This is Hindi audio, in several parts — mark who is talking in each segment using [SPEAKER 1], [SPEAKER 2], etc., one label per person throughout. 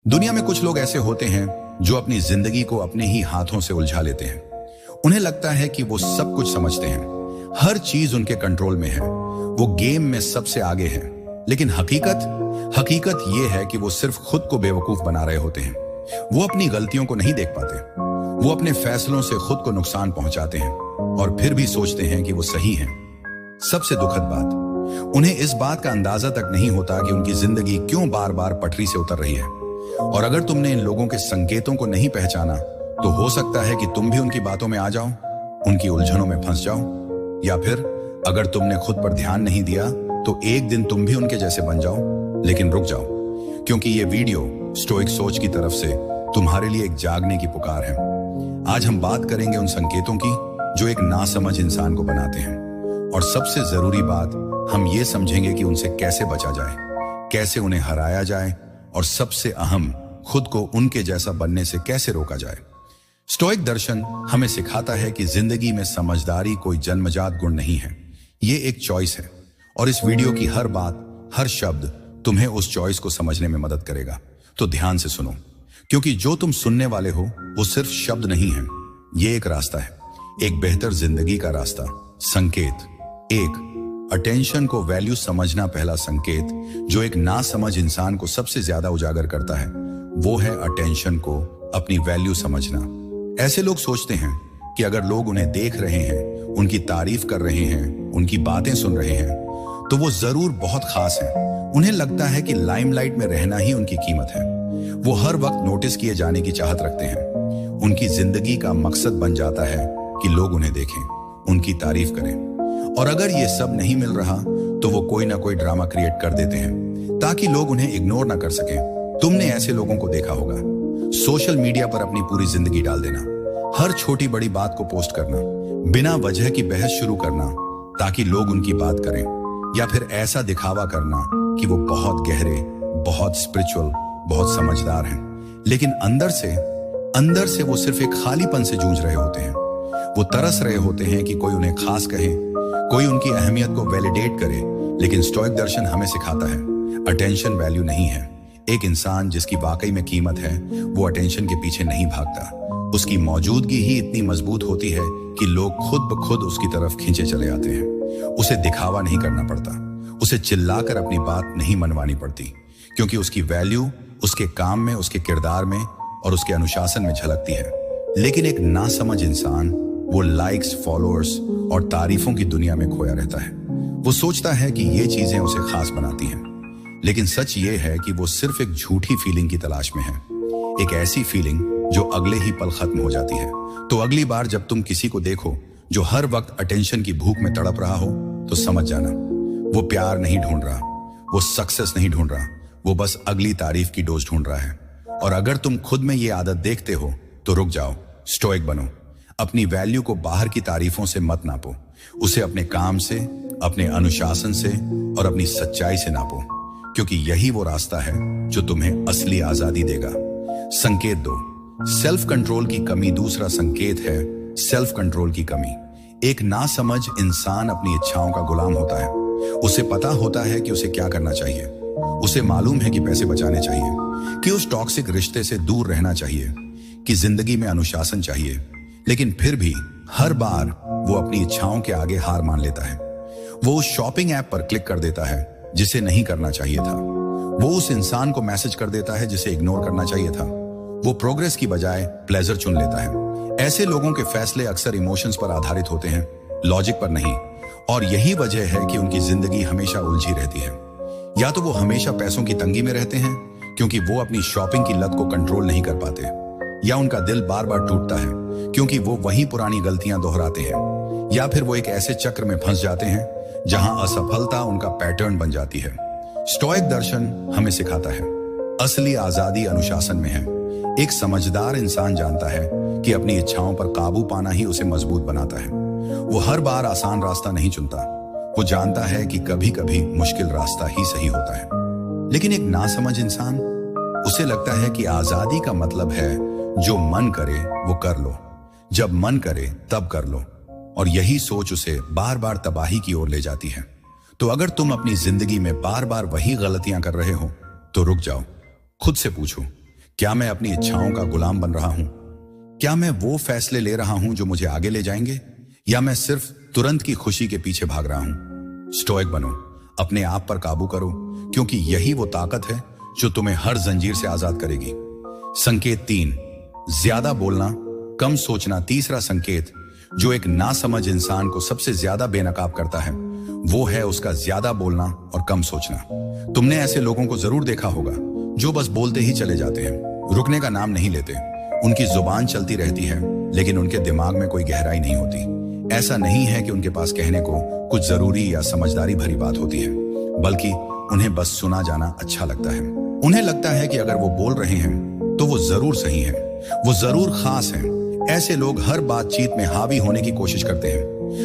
[SPEAKER 1] दुनिया में कुछ लोग ऐसे होते हैं जो अपनी जिंदगी को अपने ही हाथों से उलझा लेते हैं। उन्हें लगता है कि वो सब कुछ समझते हैं, हर चीज उनके कंट्रोल में है, वो गेम में सबसे आगे हैं। लेकिन हकीकत ये है कि वो सिर्फ खुद को बेवकूफ बना रहे होते हैं। वो अपनी गलतियों को नहीं देख पाते, वो अपने फैसलों से खुद को नुकसान पहुंचाते हैं और फिर भी सोचते हैं कि वो सही हैं। सबसे दुखद बात, उन्हें इस बात का अंदाजा तक नहीं होता कि उनकी जिंदगी क्यों बार बार पटरी से उतर रही है। और अगर तुमने इन लोगों के संकेतों को नहीं पहचाना तो हो सकता है कि तुम भी उनकी बातों में आ जाओ, उनकी उलझनों में फंस जाओ, या फिर अगर तुमने खुद पर ध्यान नहीं दिया तो एक दिन तुम भी उनके जैसे बन जाओ। लेकिन रुक जाओ, क्योंकि ये वीडियो स्टोइक सोच की तरफ से तुम्हारे लिए एक जागने की पुकार है। आज हम बात करेंगे उन संकेतों की जो एक नासमझ इंसान को बनाते हैं, और सबसे जरूरी बात, हम ये समझेंगे कि उनसे कैसे बचा जाए, कैसे उन्हें हराया जाए, और सबसे अहम, खुद को उनके जैसा बनने से कैसे रोका जाए। स्टोइक दर्शन हमें सिखाता है कि जिंदगी में समझदारी कोई जन्मजात गुण नहीं है, ये एक चॉइस है। और इस वीडियो की हर बात, हर शब्द तुम्हें उस चॉइस को समझने में मदद करेगा। तो ध्यान से सुनो, क्योंकि जो तुम सुनने वाले हो वो सिर्फ शब्द नहीं है, ये एक रास्ता है, एक बेहतर जिंदगी का रास्ता। संकेत एक, अटेंशन को वैल्यू समझना। पहला संकेत जो एक नासमझ इंसान को सबसे ज्यादा उजागर करता है वो है अटेंशन को अपनी वैल्यू समझना। ऐसे लोग सोचते हैं कि अगर लोग उन्हें देख रहे हैं, उनकी तारीफ कर रहे हैं, उनकी बातें सुन रहे हैं, तो वो जरूर बहुत खास हैं। उन्हें लगता है कि लाइमलाइट में रहना ही उनकी कीमत है। वो हर वक्त नोटिस किए जाने की चाहत रखते हैं। उनकी जिंदगी का मकसद बन जाता है कि लोग उन्हें देखें, उनकी तारीफ करें। और अगर ये सब नहीं मिल रहा तो वो कोई ना कोई ड्रामा क्रिएट कर देते हैं ताकि लोग उन्हें इग्नोर ना कर सकें। तुमने ऐसे लोगों को देखा होगा, सोशल मीडिया पर अपनी पूरी जिंदगी डाल देना, हर छोटी बड़ी बात को पोस्ट करना, बिना वजह की बहस शुरू करना ताकि लोग उनकी बात करें, या फिर ऐसा दिखावा करना कि वो बहुत गहरे, बहुत स्पिरिचुअल, बहुत समझदार हैं। लेकिन अंदर से वो सिर्फ एक खालीपन से जूझ रहे होते हैं। वो तरस रहे होते हैं कि कोई उन्हें खास कहे, कोई उनकी अहमियत को वैलिडेट करे। लेकिन स्टोइक दर्शन हमें सिखाता है, अटेंशन वैल्यू नहीं है। एक इंसान जिसकी वाकई में कीमत है वो अटेंशन के पीछे नहीं भागता। उसकी मौजूदगी ही इतनी मजबूत होती है कि लोग खुद ब खुद उसकी तरफ खींचे चले आते हैं। उसे दिखावा नहीं करना पड़ता, उसे चिल्लाकर अपनी बात नहीं मनवानी पड़ती, क्योंकि उसकी वैल्यू उसके काम में, उसके किरदार में और उसके अनुशासन में झलकती है। लेकिन एक नासमझ इंसान वो लाइक्स, फॉलोअर्स और तारीफों की दुनिया में खोया रहता है। वो सोचता है कि ये चीजें उसे खास बनाती हैं, लेकिन सच ये है कि वो सिर्फ एक झूठी फीलिंग की तलाश में है, एक ऐसी फीलिंग जो अगले ही पल खत्म हो जाती है। तो अगली बार जब तुम किसी को देखो जो हर वक्त अटेंशन की भूख में तड़प रहा हो, तो समझ जाना वो प्यार नहीं ढूंढ रहा, वो सक्सेस नहीं ढूंढ रहा, वो बस अगली तारीफ की डोज ढूंढ रहा है। और अगर तुम खुद में ये आदत देखते हो तो रुक जाओ, स्टोइक बनो। अपनी वैल्यू को बाहर की तारीफों से मत नापो, उसे अपने काम से, अपने अनुशासन से और अपनी सच्चाई से नापो, क्योंकि यही वो रास्ता है जो तुम्हें असली आजादी देगा। संकेत दो, सेल्फ कंट्रोल की कमी। दूसरा संकेत है सेल्फ कंट्रोल की कमी। एक नासमझ इंसान अपनी इच्छाओं का गुलाम होता है। उसे पता होता है कि उसे क्या करना चाहिए, उसे मालूम है कि पैसे बचाने चाहिए, कि उस टॉक्सिक रिश्ते से दूर रहना चाहिए, कि जिंदगी में अनुशासन चाहिए। लेकिन फिर भी हर बार वो अपनी इच्छाओं के आगे हार मान लेता है। वो उस शॉपिंग ऐप पर क्लिक कर देता है जिसे नहीं करना चाहिए था। वो उस इंसान को मैसेज कर देता है जिसे इग्नोर करना चाहिए था। वो प्रोग्रेस की बजाय प्लेजर चुन लेता है। ऐसे लोगों के फैसले अक्सर इमोशंस पर आधारित होते हैं, लॉजिक पर नहीं। और यही वजह है कि उनकी जिंदगी हमेशा उलझी रहती है। या तो वो हमेशा पैसों की तंगी में रहते हैं क्योंकि वो अपनी शॉपिंग की लत को कंट्रोल नहीं कर पाते, या उनका दिल बार बार टूटता है क्योंकि वो वही पुरानी गलतियां दोहराते हैं, या फिर वो एक ऐसे चक्र में फंस जाते हैं जहां असफलता उनका पैटर्न बन जाती है। स्टोइक दर्शन हमें सिखाता है, असली आजादी अनुशासन में है। एक समझदार इंसान जानता है कि अपनी इच्छाओं पर काबू पाना ही उसे मजबूत बनाता है। वो हर बार आसान रास्ता नहीं चुनता, वो जानता है कि कभी कभी मुश्किल रास्ता ही सही होता है। लेकिन एक नासमझ इंसान, उसे लगता है कि आजादी का मतलब है जो मन करे वो कर लो, जब मन करे तब कर लो, और यही सोच उसे बार बार तबाही की ओर ले जाती है। तो अगर तुम अपनी जिंदगी में बार बार वही गलतियां कर रहे हो तो रुक जाओ, खुद से पूछो क्या मैं अपनी इच्छाओं का गुलाम बन रहा हूं? क्या मैं वो फैसले ले रहा हूं जो मुझे आगे ले जाएंगे, या मैं सिर्फ तुरंत की खुशी के पीछे भाग रहा हूं? स्टोइक बनो, अपने आप पर काबू करो, क्योंकि यही वो ताकत है जो तुम्हें हर जंजीर से आजाद करेगी। संकेत 3, ज्यादा बोलना, कम सोचना। तीसरा संकेत जो एक नासमझ इंसान को सबसे ज्यादा बेनकाब करता है, वो है उसका ज्यादा बोलना और कम सोचना। तुमने ऐसे लोगों को जरूर देखा होगा जो बस बोलते ही चले जाते हैं, रुकने का नाम नहीं लेते। उनकी जुबान चलती रहती है, लेकिन उनके दिमाग में कोई गहराई नहीं होती। ऐसा नहीं है कि उनके पास कहने को कुछ जरूरी या समझदारी भरी बात होती है, बल्कि उन्हें बस सुना जाना अच्छा लगता है। उन्हें लगता है कि अगर वो बोल रहे हैं तो वो जरूर सही है, वो जरूर खास है। ऐसे लोग हर बातचीत में हावी होने की कोशिश करते हैं।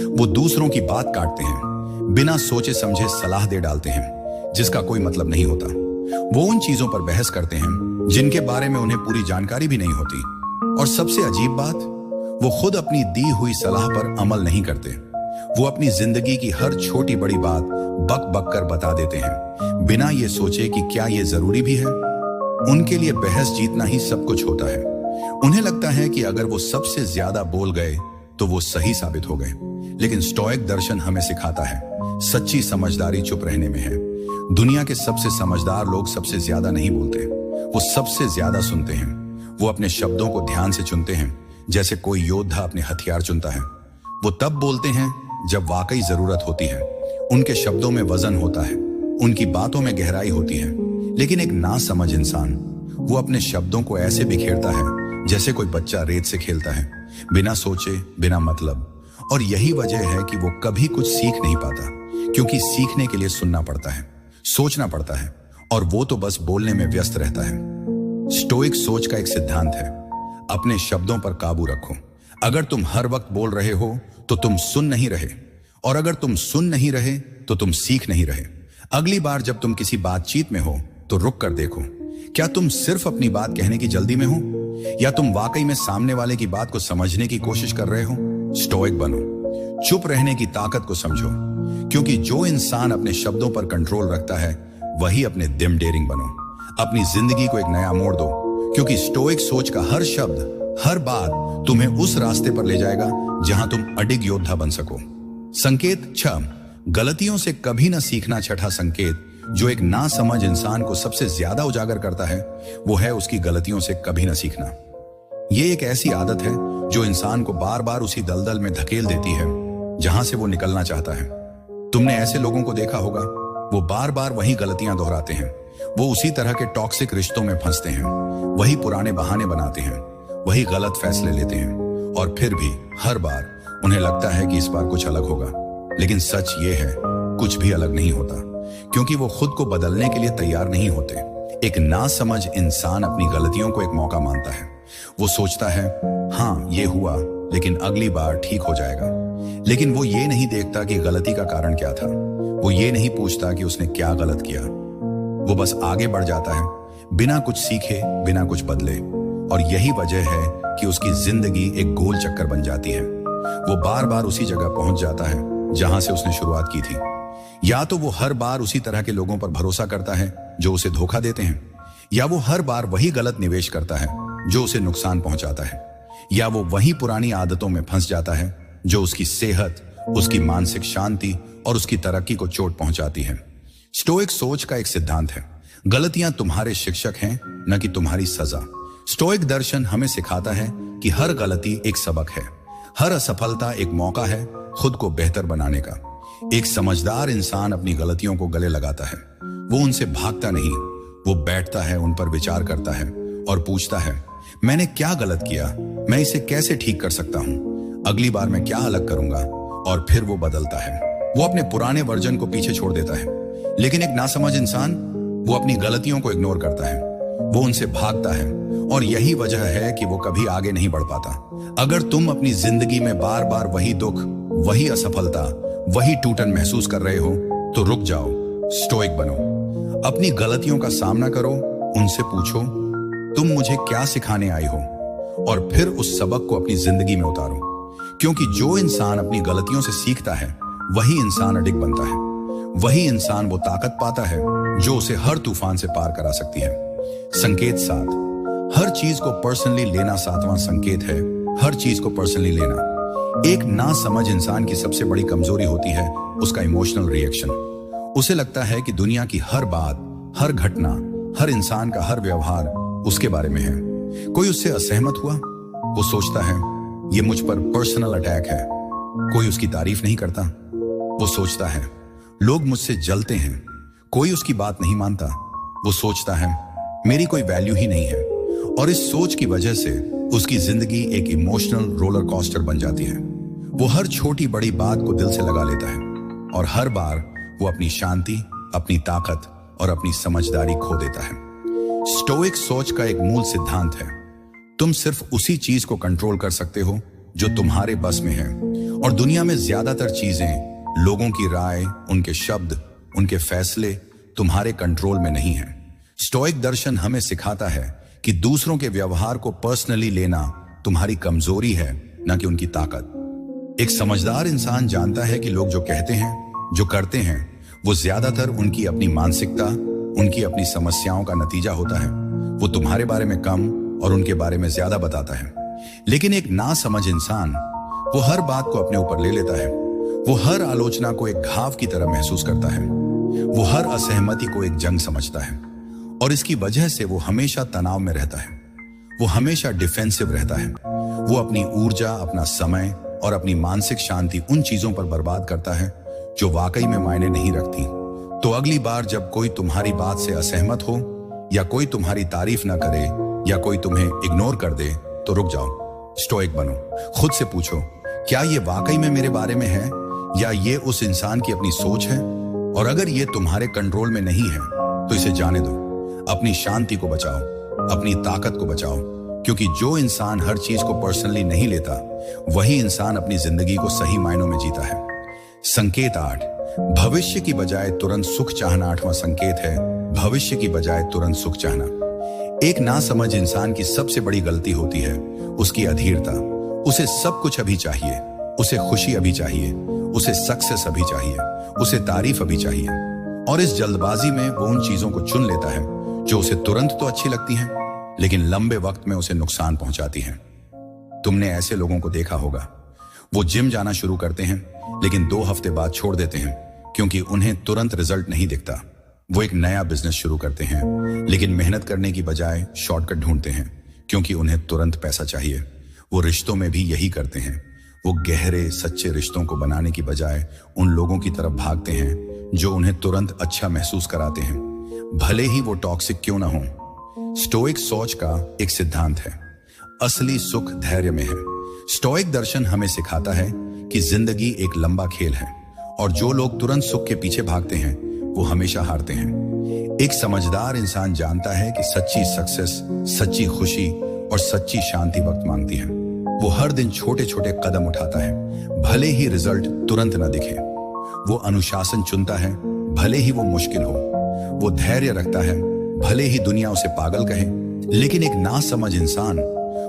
[SPEAKER 1] वो दूसरों की बात काटते हैं, बिना सोचे समझे सलाह दे डालते हैं जिसका कोई मतलब नहीं होता। वो उन चीजों पर बहस करते हैं जिनके बारे में उन्हें पूरी जानकारी भी नहीं होती। और सबसे अजीब बात, वो खुद अपनी दी हुई सलाह पर अमल नहीं करते। वो अपनी जिंदगी की हर छोटी बड़ी बात बक बक कर बता देते हैं, बिना ये सोचे कि क्या ये जरूरी भी है। उनके लिए बहस जीतना ही सब कुछ होता है। उन्हें लगता है कि अगर वो सबसे ज्यादा बोल गए तो वो सही साबित हो गए। लेकिन स्टोइक दर्शन हमें सिखाता है, सच्ची समझदारी चुप रहने में है। दुनिया के सबसे समझदार लोग सबसे ज्यादा नहीं बोलते, वो सबसे ज्यादा सुनते हैं। वो अपने शब्दों को ध्यान से चुनते हैं, जैसे कोई योद्धा अपने हथियार चुनता है। वो तब बोलते हैं जब वाकई जरूरत होती है। उनके शब्दों में वजन होता है, उनकी बातों में गहराई होती है। लेकिन एक नासमझ इंसान, वो अपने शब्दों को ऐसे बिखेरता है जैसे कोई बच्चा रेत से खेलता है, बिना सोचे, बिना मतलब। और यही वजह है कि वो कभी कुछ सीख नहीं पाता, क्योंकि सीखने के लिए सुनना पड़ता है, सोचना पड़ता है, और वो तो बस बोलने में व्यस्त रहता है। स्टोइक सोच का एक सिद्धांत है, अपने शब्दों पर काबू रखो। अगर तुम हर वक्त बोल रहे हो तो तुम सुन नहीं रहे, और अगर तुम सुन नहीं रहे तो तुम सीख नहीं रहे। अगली बार जब तुम किसी बातचीत में हो तो रुक कर देखो, क्या तुम सिर्फ अपनी बात कहने की जल्दी में हो, या तुम वाकई में सामने वाले की बात को समझने की कोशिश कर रहे हो? स्टोइक बनो, चुप रहने की ताकत को समझो, क्योंकि जो इंसान अपने शब्दों पर कंट्रोल रखता है वही अपने दिम डेयरिंग बनो। अपनी जिंदगी को एक नया मोड़ दो, क्योंकि स्टोइक सोच का हर शब्द, हर बात तुम्हें उस रास्ते पर ले जाएगा जहां तुम अडिग योद्धा बन सको। संकेत 6, गलतियों से कभी न सीखना। छठा संकेत जो एक नासमझ इंसान को सबसे ज्यादा उजागर करता है, वो है उसकी गलतियों से कभी न सीखना। ये एक ऐसी आदत है जो इंसान को बार बार उसी दलदल में धकेल देती है जहां से वो निकलना चाहता है। तुमने ऐसे लोगों को देखा होगा, वो बार बार वही गलतियां दोहराते हैं। वो उसी तरह के टॉक्सिक रिश्तों में फंसते हैं, वही पुराने बहाने बनाते हैं, वही गलत फैसले लेते हैं, और फिर भी हर बार उन्हें लगता है कि इस बार कुछ अलग होगा। लेकिन सच ये है, कुछ भी अलग नहीं होता, क्योंकि वो खुद को बदलने के लिए तैयार नहीं होते। एक नासमझ इंसान अपनी गलतियों को एक मौका मानता है। वो सोचता है, हाँ ये हुआ, लेकिन अगली बार ठीक हो जाएगा। लेकिन वो ये नहीं देखता कि गलती का कारण क्या था। वो ये नहीं पूछता कि उसने क्या गलत किया। वो बस आगे बढ़ जाता है, बिना कुछ सीखे, बिना कुछ बदले। और यही वजह है कि उसकी जिंदगी एक गोल चक्कर बन जाती है। वो बार बार उसी जगह पहुंच जाता है जहां से उसने शुरुआत की थी। या तो वो हर बार उसी तरह के लोगों पर भरोसा करता है जो उसे धोखा देते हैं, या वो हर बार वही गलत निवेश करता है जो उसे नुकसान पहुंचाता है, या वो वही पुरानी आदतों में फंस जाता है जो उसकी सेहत, उसकी मानसिक शांति और उसकी तरक्की को चोट पहुंचाती है। स्टोइक सोच का एक सिद्धांत है, गलतियां तुम्हारे शिक्षक हैं, न कि तुम्हारी सजा। स्टोइक दर्शन हमें सिखाता है कि हर गलती एक सबक है, हर असफलता एक मौका है खुद को बेहतर बनाने का। एक समझदार इंसान अपनी गलतियों को गले लगाता है। वो उनसे भागता नहीं, वो बैठता है, उन पर विचार करता है और पूछता है, मैंने क्या गलत किया, मैं इसे कैसे ठीक कर सकता हूं, अगली बार मैं क्या अलग करूंगा। और फिर वो बदलता है, वो अपने पुराने वर्जन को पीछे छोड़ देता है। लेकिन एक नासमझ इंसान, वो अपनी गलतियों को इग्नोर करता है, वो उनसे भागता है, और यही वजह है कि वो कभी आगे नहीं बढ़ पाता। अगर तुम अपनी जिंदगी में बार बार वही दुख, वही असफलता, वही टूटन महसूस कर रहे हो, तो रुक जाओ, स्टोइक बनो। अपनी गलतियों का सामना करो, उनसे पूछो, तुम मुझे क्या सिखाने आई हो, और फिर उस सबक को अपनी जिंदगी में उतारो। क्योंकि जो इंसान अपनी गलतियों से सीखता है, वही इंसान अडिग बनता है। वही इंसान वो ताकत पाता है जो उसे हर तूफान से पार करा सकती है। संकेत 7, हर चीज को पर्सनली लेना सातवां संकेत है, हर चीज को पर्सनली लेना। एक ना समझ इंसान की सबसे बड़ी कमजोरी होती है उसका इमोशनल रिएक्शन। उसे लगता है कि दुनिया की हर बात, हर घटना, हर इंसान का हर व्यवहार उसके बारे में है। कोई उससे असहमत हुआ, वो सोचता है ये मुझ पर पर्सनल अटैक है। कोई उसकी तारीफ नहीं करता, वो सोचता है लोग मुझसे जलते हैं। कोई उसकी बात नहीं मानता, वो सोचता है मेरी कोई वैल्यू ही नहीं है। और इस सोच की वजह से उसकी जिंदगी एक इमोशनल रोलर कोस्टर बन जाती है। वो हर छोटी बड़ी बात को दिल से लगा लेता है और हर बार वो अपनी शांति, अपनी ताकत और अपनी समझदारी खो देता है। स्टोइक सोच का एक मूल सिद्धांत है, तुम सिर्फ उसी चीज को कंट्रोल कर सकते हो जो तुम्हारे बस में है। और दुनिया में ज्यादातर चीजें, लोगों की राय, उनके शब्द, उनके फैसले तुम्हारे कंट्रोल में नहीं है। स्टोइक दर्शन हमें सिखाता है कि दूसरों के व्यवहार को पर्सनली लेना तुम्हारी कमजोरी है, न कि उनकी ताकत। एक समझदार इंसान जानता है कि लोग जो कहते हैं, जो करते हैं, वो ज्यादातर उनकी अपनी मानसिकता, उनकी अपनी समस्याओं का नतीजा होता है। वो तुम्हारे बारे में कम और उनके बारे में ज्यादा बताता है। लेकिन एक ना समझ इंसान, वो हर बात को अपने ऊपर ले लेता है। वो हर आलोचना को एक घाव की तरह महसूस करता है। वो हर असहमति को एक जंग समझता है और इसकी वजह से वो हमेशा तनाव में रहता है। वो हमेशा डिफेंसिव रहता है। वो अपनी ऊर्जा, अपना समय और अपनी मानसिक शांति उन चीजों पर बर्बाद करता है जो वाकई में मायने नहीं रखती। तो अगली बार जब कोई तुम्हारी बात से असहमत हो, या कोई तुम्हारी तारीफ ना करे, या कोई तुम्हें इग्नोर कर दे, तो रुक जाओ, स्टोइक बनो। खुद से पूछो, क्या ये वाकई में मेरे बारे में है या ये उस इंसान की अपनी सोच है? और अगर ये तुम्हारे कंट्रोल में नहीं है तो इसे जाने दो। अपनी शांति को बचाओ, अपनी ताकत को बचाओ, क्योंकि जो इंसान हर चीज को पर्सनली नहीं लेता, वही इंसान अपनी जिंदगी को सही मायनों में जीता है। संकेत 8, भविष्य की बजाय तुरंत सुख चाहना। 8वां संकेत है भविष्य की बजाय तुरंत सुख चाहना। एक नासमझ इंसान की सबसे बड़ी गलती होती है उसकी अधीरता। उसे सब कुछ अभी चाहिए, उसे खुशी अभी चाहिए, उसे सक्सेस अभी चाहिए, उसे तारीफ अभी चाहिए। और इस जल्दबाजी में वो उन चीजों को चुन लेता है जो उसे तुरंत तो अच्छी लगती हैं, लेकिन लंबे वक्त में उसे नुकसान पहुंचाती हैं। तुमने ऐसे लोगों को देखा होगा, वो जिम जाना शुरू करते हैं लेकिन 2 हफ्ते बाद छोड़ देते हैं क्योंकि उन्हें तुरंत रिजल्ट नहीं दिखता। वो एक नया बिजनेस शुरू करते हैं लेकिन मेहनत करने की बजाय शॉर्टकट ढूंढते हैं क्योंकि उन्हें तुरंत पैसा चाहिए। वो रिश्तों में भी यही करते हैं। वो गहरे सच्चे रिश्तों को बनाने की बजाय उन लोगों की तरफ भागते हैं जो उन्हें तुरंत अच्छा महसूस कराते हैं, भले ही वो टॉक्सिक क्यों ना हो। स्टोइक सोच का एक सिद्धांत है, असली सुख धैर्य में है। स्टोइक दर्शन हमें सिखाता है कि जिंदगी एक लंबा खेल है और जो लोग तुरंत सुख के पीछे भागते हैं वो हमेशा हारते हैं। एक समझदार इंसान जानता है कि सच्ची सक्सेस, सच्ची खुशी और सच्ची शांति वक्त मांगती है। वो हर दिन छोटे छोटे कदम उठाता है, भले ही रिजल्ट तुरंत ना दिखे। वो अनुशासन चुनता है, भले ही वो मुश्किल हो। वो धैर्य रखता है, भले ही दुनिया उसे पागल कहे। लेकिन एक नासमझ इंसान,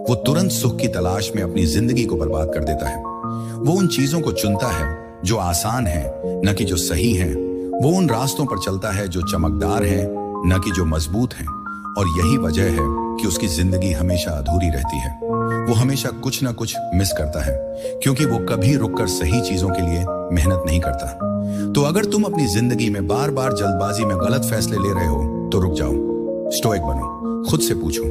[SPEAKER 1] वो तुरंत सुख की तलाश में अपनी जिंदगी को बर्बाद कर देता है। वो उन चीजों को चुनता है जो आसान है, न कि जो सही है। वो उन रास्तों पर चलता है जो चमकदार हैं, न कि जो मजबूत हैं। और यही वजह है कि उसकी जिंदगी हमेशा अधूरी रहती है। वो हमेशा कुछ ना कुछ मिस करता है क्योंकि वो कभी रुककर सही चीजों के लिए मेहनत नहीं करता। तो अगर तुम अपनी जिंदगी में बार बार जल्दबाजी में गलत फैसले ले रहे हो तो रुक जाओ, स्टोइक बनो। खुद से पूछो,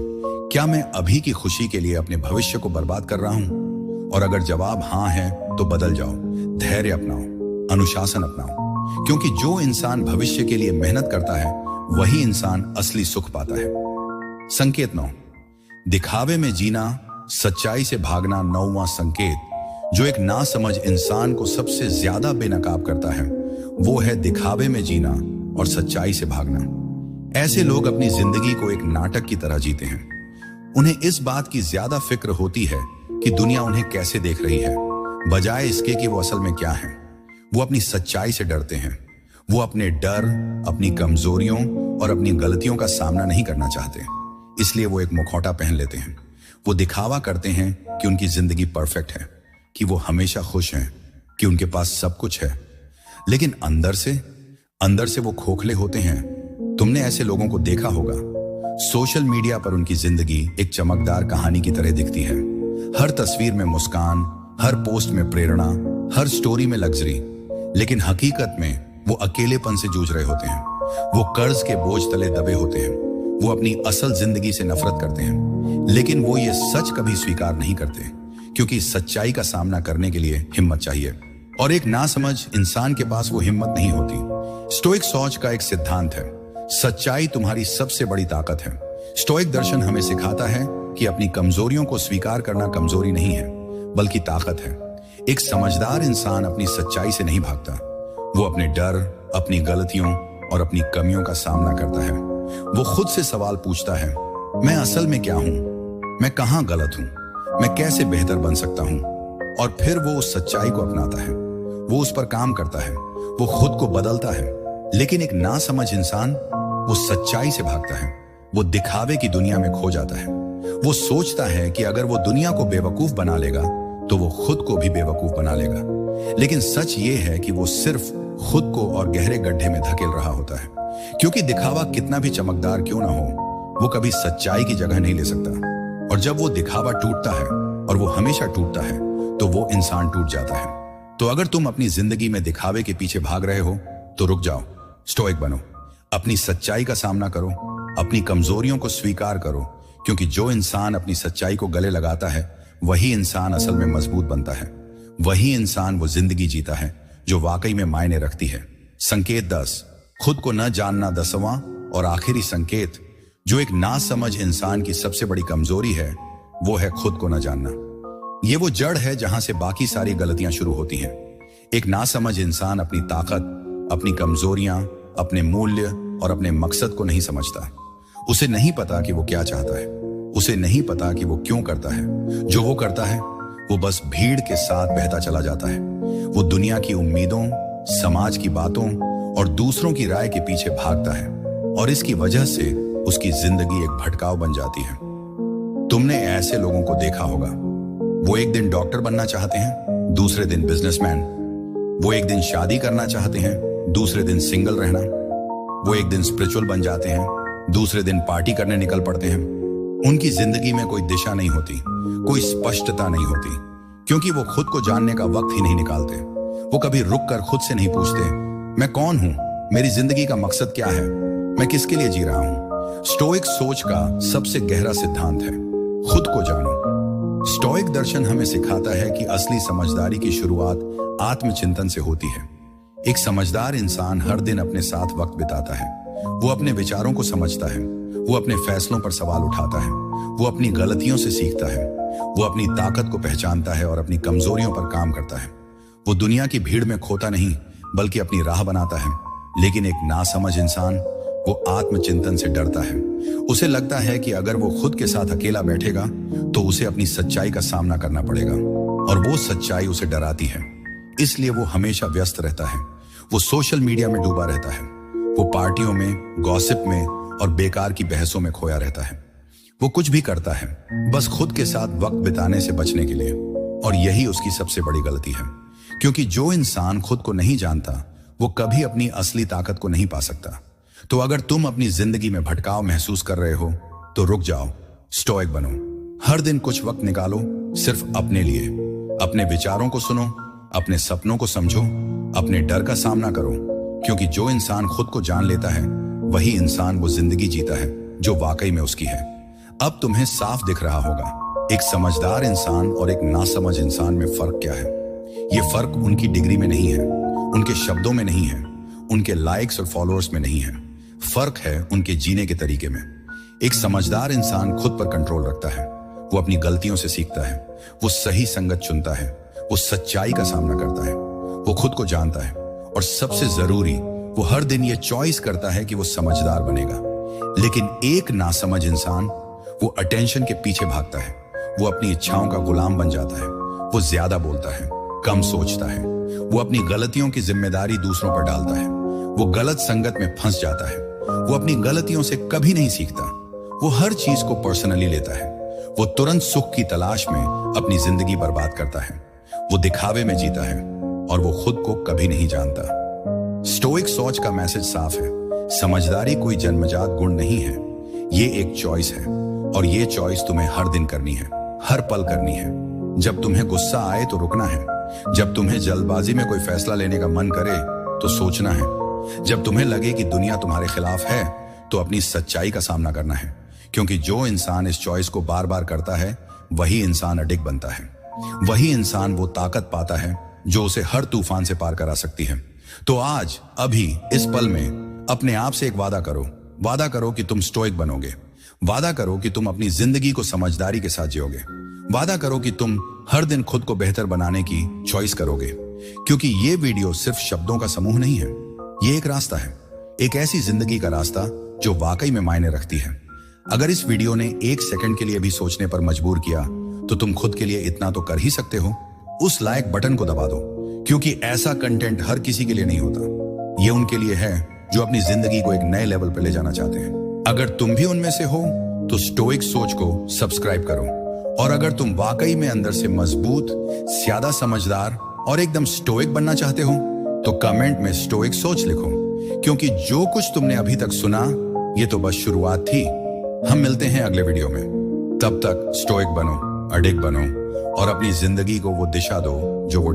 [SPEAKER 1] क्या मैं अभी की खुशी के लिए अपने भविष्य को बर्बाद कर रहा हूं? और अगर जवाब हाँ है तो बदल जाओ, धैर्य अपनाओ, अनुशासन अपनाओ, क्योंकि जो इंसान भविष्य के लिए मेहनत करता है वही इंसान असली सुख पाता है। संकेत 9, दिखावे में जीना, सच्चाई से भागना। 9वां संकेत जो एक नासमझ इंसान को सबसे ज्यादा बेनकाब करता है वो है दिखावे में जीना और सच्चाई से भागना। ऐसे लोग अपनी जिंदगी को एक नाटक की तरह जीते हैं। उन्हें इस बात की ज्यादा फिक्र होती है कि दुनिया उन्हें कैसे देख रही है, बजाय इसके कि वो असल में क्या है। वो अपनी सच्चाई से डरते हैं। वो अपने डर, अपनी कमजोरियों और अपनी गलतियों का सामना नहीं करना चाहते, इसलिए वो एक मुखौटा पहन लेते हैं। वो दिखावा करते हैं कि उनकी जिंदगी परफेक्ट है, कि वो हमेशा खुश हैं, कि उनके पास सब कुछ है, लेकिन अंदर से वो खोखले होते हैं। तुमने ऐसे लोगों को देखा होगा। सोशल मीडिया पर उनकी जिंदगी एक चमकदार कहानी की तरह दिखती है। हर तस्वीर में मुस्कान, हर पोस्ट में प्रेरणा, हर स्टोरी में लग्जरी। लेकिन हकीकत में वो अकेलेपन से जूझ रहे होते हैं। वो कर्ज के बोझ तले दबे होते हैं। वो अपनी असल जिंदगी से नफरत करते हैं, लेकिन वो ये सच कभी स्वीकार नहीं करते, क्योंकि सच्चाई का सामना करने के लिए हिम्मत चाहिए, और एक नासमझ इंसान के पास वो हिम्मत नहीं होती। स्टोइक सोच का एक सिद्धांत है, सच्चाई तुम्हारी सबसे बड़ी ताकत है। स्टोइक दर्शन हमें सिखाता है कि अपनी कमजोरियों को स्वीकार करना कमजोरी नहीं है, बल्कि ताकत है। एक समझदार इंसान अपनी सच्चाई से नहीं भागता। वो अपने डर, अपनी गलतियों और अपनी कमियों का सामना करता है। वो खुद से सवाल पूछता है, मैं असल में क्या हूं? मैं कहां गलत हूं? मैं कैसे बेहतर बन सकता हूं? और फिर वो उस सच्चाई को अपनाता है। वो उस पर काम करता है। वो खुद को बदलता है। लेकिन एक नासमझ इंसान वो सच्चाई से भागता है। वो दिखावे की दुनिया में खो जाता है। वो सोचता है कि अगर वो दुनिया को बेवकूफ बना लेगा तो वो खुद को भी बेवकूफ बना लेगा। लेकिन सच ये है कि वो सिर्फ खुद को और गहरे गड्ढे में धकेल रहा होता है, क्योंकि दिखावा कितना भी चमकदार क्यों ना हो, वो कभी सच्चाई की जगह नहीं ले सकता। और जब वो दिखावा टूटता है, और वो हमेशा टूटता है, तो वो इंसान टूट जाता है। तो अगर तुम अपनी जिंदगी में दिखावे के पीछे भाग रहे हो तो रुक जाओ, स्टोइक बनो। अपनी सच्चाई का सामना करो, अपनी कमजोरियों को स्वीकार करो, क्योंकि जो इंसान अपनी सच्चाई को गले लगाता है वही इंसान असल में मजबूत बनता है। वही इंसान वो जिंदगी जीता है जो वाकई में मायने रखती है। संकेत 10, खुद को न जानना 10वां और आखिरी संकेत, जो एक नासमझ इंसान की सबसे बड़ी कमजोरी है, वो है खुद को न जानना। ये वो जड़ है जहां से बाकी सारी गलतियां शुरू होती हैं। एक नासमझ इंसान अपनी ताकत, अपनी कमजोरियां, अपने मूल्य और अपने मकसद को नहीं समझता। उसे नहीं पता कि वो क्या चाहता है। उसे नहीं पता कि वो क्यों करता है जो वो करता है। वो बस भीड़ के साथ बहता चला जाता है। वो दुनिया की उम्मीदों, समाज की बातों और दूसरों की राय के पीछे भागता है, और इसकी वजह से उसकी जिंदगी एक भटकाव बन जाती है। तुमने ऐसे लोगों को देखा होगा। वो एक दिन डॉक्टर बनना चाहते हैं, दूसरे दिन बिजनेसमैन। वो एक दिन शादी करना चाहते हैं, दूसरे दिन सिंगल रहना। वो एक दिन स्पिरिचुअल बन जाते हैं, दूसरे दिन पार्टी करने निकल पड़ते हैं। उनकी जिंदगी में कोई दिशा नहीं होती, कोई स्पष्टता नहीं होती, क्योंकि वो खुद को जानने का वक्त ही नहीं निकालते। वो कभी रुक कर खुद से नहीं पूछते, मैं कौन हूं? मेरी जिंदगी का मकसद क्या है? मैं किसके लिए जी रहा हूं? स्टोइक सोच का सबसे गहरा सिद्धांत है, खुद को जानो। स्टोइक दर्शन हमें सिखाता है कि असली समझदारी की शुरुआत आत्मचिंतन से होती है। एक समझदार इंसान हर दिन अपने साथ वक्त बिताता है। वो अपने विचारों को समझता है। वो अपने फैसलों पर सवाल उठाता है। वो अपनी गलतियों से सीखता है। वो अपनी ताकत को पहचानता है और अपनी कमजोरियों पर काम करता है। वो दुनिया की भीड़ में खोता नहीं, बल्कि अपनी राह बनाता है। लेकिन एक नासमझ इंसान वो आत्मचिंतन से डरता है। उसे लगता है कि अगर वो खुद के साथ अकेला बैठेगा तो उसे अपनी सच्चाई का सामना करना पड़ेगा, और वो सच्चाई उसे डराती है। इसलिए वो हमेशा व्यस्त रहता है। वो सोशल मीडिया में डूबा रहता है। वो पार्टियों में, गॉसिप में और बेकार की बहसों में खोया रहता है। वो कुछ भी करता है बस खुद के साथ वक्त बिताने से बचने के लिए, और यही उसकी सबसे बड़ी गलती है, क्योंकि जो इंसान खुद को नहीं जानता वो कभी अपनी असली ताकत को नहीं पा सकता। तो अगर तुम अपनी जिंदगी में भटकाव महसूस कर रहे हो तो रुक जाओ, स्टोइक बनो। हर दिन कुछ वक्त निकालो सिर्फ अपने लिए। अपने विचारों को सुनो, अपने सपनों को समझो, अपने डर का सामना करो, क्योंकि जो इंसान खुद को जान लेता है वही इंसान वो जिंदगी जीता है जो वाकई में उसकी है। अब तुम्हें साफ दिख रहा होगा एक समझदार इंसान और एक नासमझ इंसान में फर्क क्या है। ये फर्क उनकी डिग्री में नहीं है, उनके शब्दों में नहीं है, उनके लाइक्स और फॉलोअर्स में नहीं है। फर्क है उनके जीने के तरीके में। एक समझदार इंसान खुद पर कंट्रोल रखता है। वो अपनी गलतियों से सीखता है। वो सही संगत चुनता है। वो सच्चाई का सामना करता है। वो खुद को जानता है, और सबसे जरूरी वो हर दिन ये चॉइस करता है कि वो समझदार बनेगा। लेकिन एक नासमझ इंसान वो अटेंशन के पीछे भागता है। वो अपनी इच्छाओं का गुलाम बन जाता है। वो ज्यादा बोलता है, कम सोचता है। वो अपनी गलतियों की जिम्मेदारी दूसरों पर डालता है। वो गलत संगत में फंस जाता है। वो अपनी गलतियों से कभी नहीं सीखता। वो हर चीज को पर्सनली लेता है। वो तुरंत सुख की तलाश में अपनी जिंदगी बर्बाद करता है। वो दिखावे में जीता है और वो खुद को कभी नहीं जानता। स्टोइक सोच का मैसेज साफ है, समझदारी कोई जन्मजात गुण नहीं है, ये एक चॉइस है और ये चॉइस तुम्हें हर दिन करनी है, हर पल करनी है। जब तुम्हें गुस्सा आए तो रुकना है, जब तुम्हें जल्दबाजी में कोई फैसला लेने का मन करे तो सोचना है, जब तुम्हें लगे कि दुनिया तुम्हारे खिलाफ है तो अपनी सच्चाई का सामना करना है। क्योंकि जो इंसान इस चॉइस को बार बार करता है वही इंसान अडिग बनता है, वही इंसान वो ताकत पाता है जो उसे हर तूफान से पार करा सकती है। तो आज अभी इस पल में अपने आप से एक वादा करो, वादा करो कि तुम स्टोइक बनोगे, वादा करो कि तुम अपनी जिंदगी को समझदारी के साथ जियोगे, वादा करो कि तुम हर दिन खुद को बेहतर बनाने की चॉइस करोगे। क्योंकि ये वीडियो सिर्फ शब्दों का समूह नहीं है, ये एक रास्ता है, एक ऐसी जिंदगी का रास्ता जो वाकई में मायने रखती है। अगर इस वीडियो ने एक सेकंड के लिए भी सोचने पर मजबूर किया तो तुम खुद के लिए इतना तो कर ही सकते हो, उस लाइक बटन को दबा दो। क्योंकि ऐसा कंटेंट हर किसी के लिए नहीं होता, ये उनके लिए है जो अपनी जिंदगी को एक नए लेवल पर ले जाना चाहते हैं। अगर तुम भी उनमें से हो तो स्टोइक सोच को सब्सक्राइब करो, और अगर तुम वाकई में अंदर से मजबूत, ज्यादा समझदार और एकदम स्टोइक बनना चाहते हो तो कमेंट में स्टोइक सोच लिखो। क्योंकि जो कुछ तुमने अभी तक सुना ये तो बस शुरुआत थी। हम मिलते हैं अगले वीडियो में, तब तक स्टोइक बनो, अडिग बनो और अपनी जिंदगी को वो दिशा दो जो वो